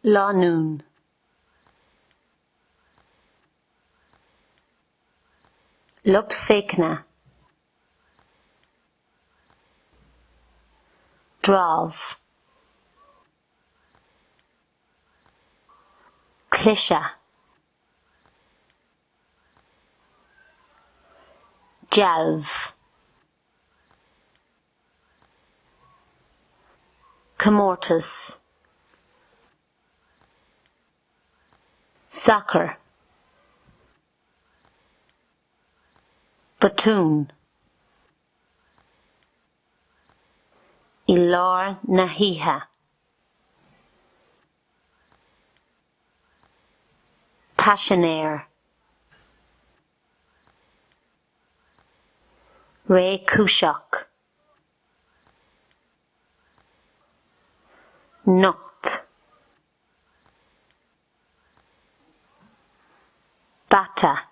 Lánún. Lucht féicne. Drámh. Clise. Dealmh. Comórtas. Soccer. Batún. I lár na híthe. Passionéir. Ré cúiseach. Nocht. Bata.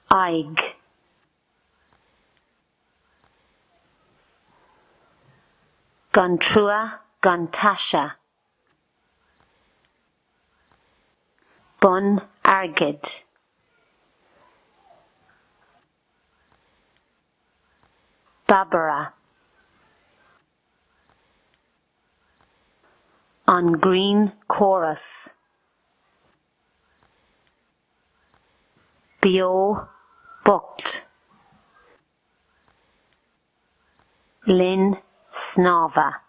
Aig. Gan trua, gan tasha. Bun argid. Babara. On green chorus. Bio booked. Lynn Snava.